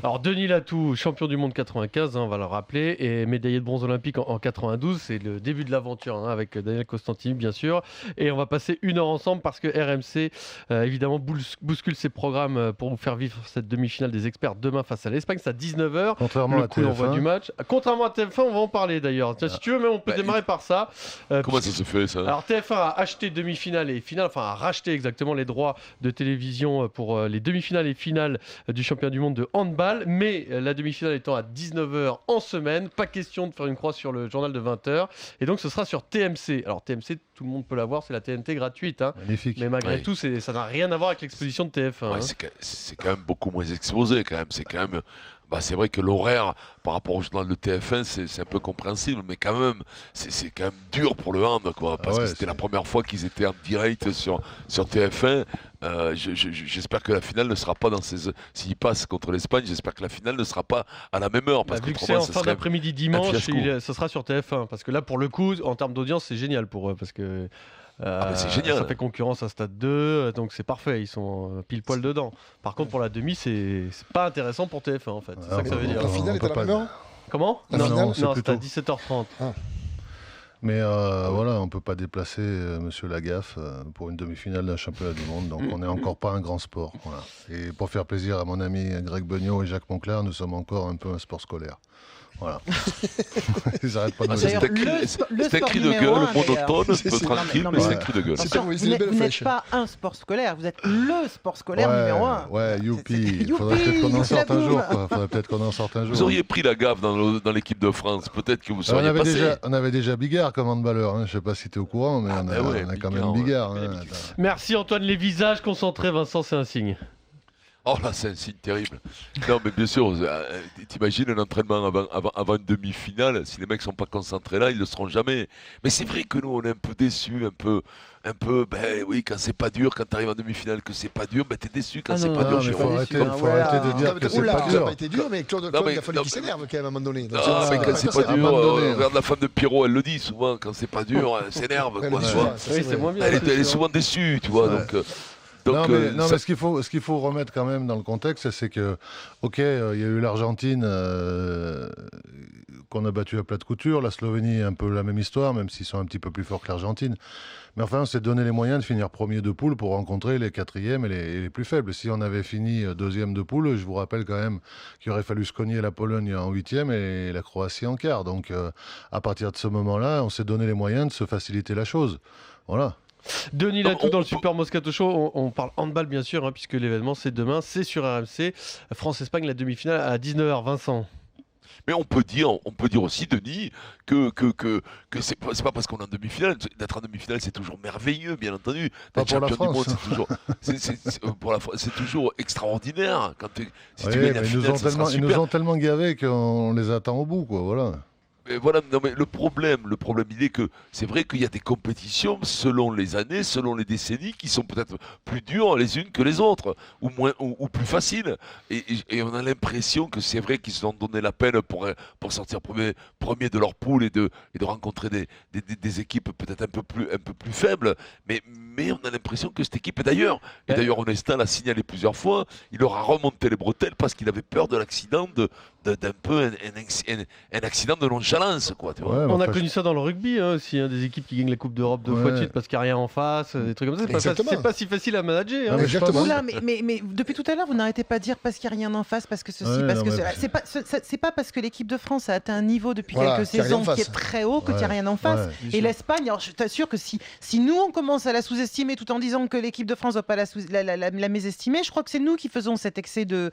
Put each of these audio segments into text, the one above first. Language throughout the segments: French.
Alors Denis Latou, champion du monde 95, on va le rappeler, et médaillé de bronze olympique en 92. C'est le début de l'aventure avec Daniel Costantini, bien sûr. Et on va passer 1 heure ensemble parce que RMC, évidemment, bouscule ses programmes pour vous faire vivre cette demi-finale des experts demain face à l'Espagne. C'est à 19h. Contrairement à TF1. Du match. Contrairement à TF1, on va en parler d'ailleurs. Tiens, si tu veux, même on peut démarrer par ça. Comment ça se fait ça ? Alors TF1 a acheté demi-finale et finale, enfin a racheté exactement les droits de télévision pour les demi-finales et finales du championnat du monde de handball, mais la demi-finale étant à 19h en semaine, pas question de faire une croix sur le journal de 20h, et donc ce sera sur TMC. Alors TMC, tout le monde peut la voir, c'est la TNT gratuite, hein. Magnifique. Mais malgré tout, ça n'a rien à voir avec l'exposition de TF1. Ouais, c'est quand même beaucoup moins exposé quand même. C'est quand même... c'est vrai que l'horaire par rapport au journal de TF1 c'est un peu compréhensible, mais quand même c'est quand même dur pour le hand, quoi, parce que c'était la première fois qu'ils étaient en direct sur TF1. J'espère que la finale ne sera pas s'ils passent contre l'Espagne, j'espère que la finale ne sera pas à la même heure, parce vu que c'est en fin d'après-midi dimanche, ce sera sur TF1, parce que là pour le coup en termes d'audience c'est génial pour eux, parce que c'est génial. Ça fait concurrence à Stade 2, donc c'est parfait, ils sont pile poil dedans. Par contre pour la demi c'est pas intéressant pour TF1 en fait, c'est ça que ça veut dire. La finale est à la même heure ? Comment ? Non, c'est à 17h30. Mais voilà, on ne peut pas déplacer Monsieur Lagaffe pour une demi-finale d'un championnat du monde, donc on n'est encore pas un grand sport. Voilà. Et pour faire plaisir à mon ami Greg Beugnot et Jacques Monclar, nous sommes encore un peu un sport scolaire. Voilà. Ils n'arrêtent pas de nous dire. C'est un cri de gueule, monotone, un peu tranquille, mais c'est un cri de gueule. Vous n'êtes pas un sport scolaire, vous êtes le sport scolaire numéro 1. Ouais, youpi. Il faudrait peut-être qu'on en sorte un jour. Faudrait peut-être qu'on en sorte un jour. Vous auriez pris la gaffe dans l'équipe de France, peut-être que vous seriez passé. On avait déjà Bigard comme handballeur, hein. Je ne sais pas si tu es au courant, mais on a quand même Bigard. Merci Antoine, les visages concentrés, Vincent, c'est un signe. Oh là, c'est un signe terrible. Non, mais bien sûr, t'imagines un entraînement avant une demi-finale, si les mecs sont pas concentrés là, ils le seront jamais. Mais c'est vrai que nous, on est un peu déçus, un peu, oui, quand c'est pas dur, quand t'arrives en demi-finale que c'est pas dur, t'es déçu quand c'est pas dur. Il faut arrêter de dire que c'est pas dur. Ça n'a pas été dur, mais Claude, il a fallu qu'il s'énerve quand même à un moment donné. Non, mais quand c'est pas dur, regarde la femme de Pierrot, elle le dit souvent, quand c'est pas dur, elle s'énerve. C'est moins bien. Elle est souvent déçue, tu vois, donc... mais ce qu'il faut remettre quand même dans le contexte, c'est que, il y a eu l'Argentine qu'on a battue à plat de couture, la Slovénie un peu la même histoire, même s'ils sont un petit peu plus forts que l'Argentine. Mais enfin, on s'est donné les moyens de finir premier de poule pour rencontrer les quatrièmes et les plus faibles. Si on avait fini deuxième de poule, je vous rappelle quand même qu'il aurait fallu se cogner la Pologne en huitième et la Croatie en quart. Donc, à partir de ce moment-là, on s'est donné les moyens de se faciliter la chose. Voilà. Denis Latou dans le Super Moscato Show, on parle handball bien sûr, hein, puisque l'événement c'est demain, c'est sur RMC, France-Espagne, la demi-finale à 19h, Vincent. Mais on peut dire aussi, Denis, que c'est pas parce qu'on est en demi-finale, d'être en demi-finale c'est toujours merveilleux, bien entendu. Pas pour la France. C'est toujours extraordinaire. Ils nous ont tellement gavés qu'on les attend au bout, quoi, voilà. Mais voilà, non mais le problème, il est que c'est vrai qu'il y a des compétitions selon les années, selon les décennies, qui sont peut-être plus dures les unes que les autres, ou moins, ou plus faciles. Et on a l'impression que c'est vrai qu'ils se sont donné la peine pour sortir premier de leur poule et de rencontrer des équipes peut-être un peu plus faibles. Mais on a l'impression que cette équipe, et d'ailleurs Onestin l'a signalé plusieurs fois, il leur a remonté les bretelles parce qu'il avait peur de l'accident d'un peu un accident de nonchalance, quoi, tu vois. On a connu ça dans le rugby aussi, hein, des équipes qui gagnent la Coupe d'Europe 2 fois de suite parce qu'il n'y a rien en face, des trucs comme ça. C'est pas si facile à manager. Hein. Oula, mais depuis tout à l'heure, vous n'arrêtez pas de dire parce qu'il n'y a rien en face, parce que ceci, parce que cela. C'est pas parce que l'équipe de France a atteint un niveau depuis quelques saisons qui est très haut que qu'il n'y a rien en face. Et l'Espagne, alors je t'assure que si nous on commence à la sous-estimer tout en disant que l'équipe de France ne va pas la mésestimer, je crois que c'est nous qui faisons cet excès de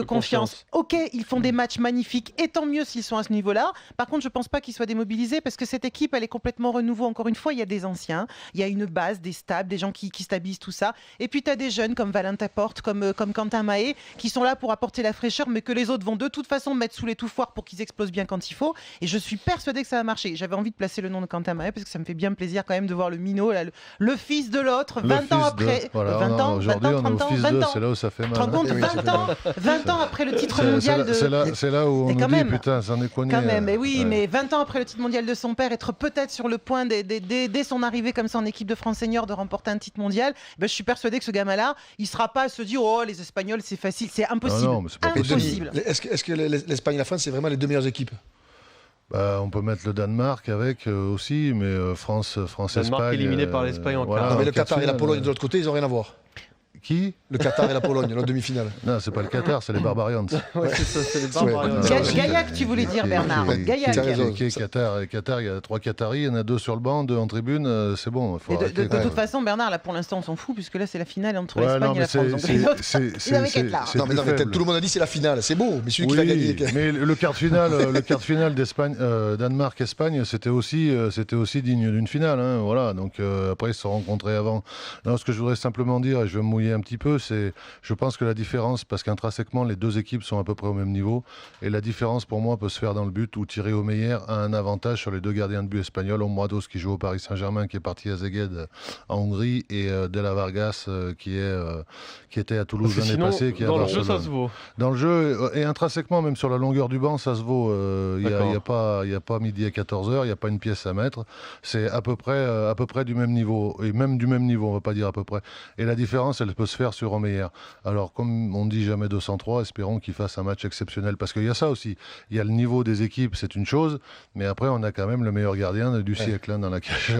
confiance. Ok, ils font des matchs magnifiques, et tant mieux s'ils sont à ce niveau-là. Par contre, je ne pense pas qu'ils soient démobilisés parce que cette équipe, elle est complètement renouveau. Encore une fois, il y a des anciens, il y a une base, des stables, des gens qui stabilisent tout ça. Et puis, tu as des jeunes comme Valentin Porte, comme Quentin Mahé, qui sont là pour apporter la fraîcheur, mais que les autres vont de toute façon mettre sous l'étouffoir pour qu'ils explosent bien quand il faut. Et je suis persuadée que ça va marcher. J'avais envie de placer le nom de Quentin Mahé parce que ça me fait bien plaisir quand même de voir le minot, là, le fils de l'autre, 20 ans après. Voilà, 20 ans, aujourd'hui, 20 ans, 30 ans, 20 ans. C'est là où ça fait mal. Tu te rends compte, 20 ans après le titre mondial de c'est là où on nous dit, putain, c'en est connu. Quand même, mais oui, mais 20 ans après le titre mondial de son père, être peut-être sur le point, dès son arrivée comme ça en équipe de France senior, de remporter un titre mondial, je suis persuadé que ce gamin-là, il ne sera pas à se dire, oh, les Espagnols, c'est facile, c'est impossible. Non, mais c'est pas impossible. Est-ce que l'Espagne et la France, c'est vraiment les deux meilleures équipes? On peut mettre le Danemark avec aussi, mais France-Espagne. Danemark éliminé par l'Espagne en quart. Non, mais le Qatar et la Pologne de l'autre côté, ils n'ont rien à voir. Qui? Le Qatar et la Pologne, la demi-finale. Non, c'est pas le Qatar, c'est les Barbarians. Ouais, c'est ça, c'est les Barbarians. Gaillac, tu voulais dire, Bernard. Gaillac. Qatar, il y a 3 Qataris, il y en a 2 sur le banc, 2 en tribune, c'est bon. De toute façon, Bernard, là pour l'instant, on s'en fout, puisque là c'est la finale entre l'Espagne et la France. Donc les autres, ils avaient qu'à être là. Non, mais tout le monde a dit c'est la finale, c'est beau, mais celui qui va gagner. Mais le quart de finale d'Espagne, Danemark-Espagne, c'était aussi digne d'une finale. Hein, voilà. Donc après, ils se sont rencontrés avant. Non, ce que je voudrais simplement dire, et je vais me mouiller un petit peu, c'est je pense que la différence, parce qu'intrinsèquement les deux équipes sont à peu près au même niveau, et la différence pour moi peut se faire dans le but où Thierry Omeyer a un avantage sur les 2 gardiens de but espagnols, Ombrados qui joue au Paris Saint-Germain, qui est parti à Szeged en Hongrie, et De La Vargas qui était à Toulouse l'année passée. Dans le jeu, ça se vaut. Dans le jeu, et intrinsèquement, même sur la longueur du banc, ça se vaut. Il n'y a pas midi à 14h, il n'y a pas une pièce à mettre. C'est à peu près du même niveau, et même du même niveau, on ne va pas dire à peu près. Et la différence, elle peut se faire sur Omeyer. Alors, comme on dit jamais 203, espérons qu'il fasse un match exceptionnel. Parce qu'il y a ça aussi. Il y a le niveau des équipes, c'est une chose, mais après, on a quand même le meilleur gardien du siècle dans la cage.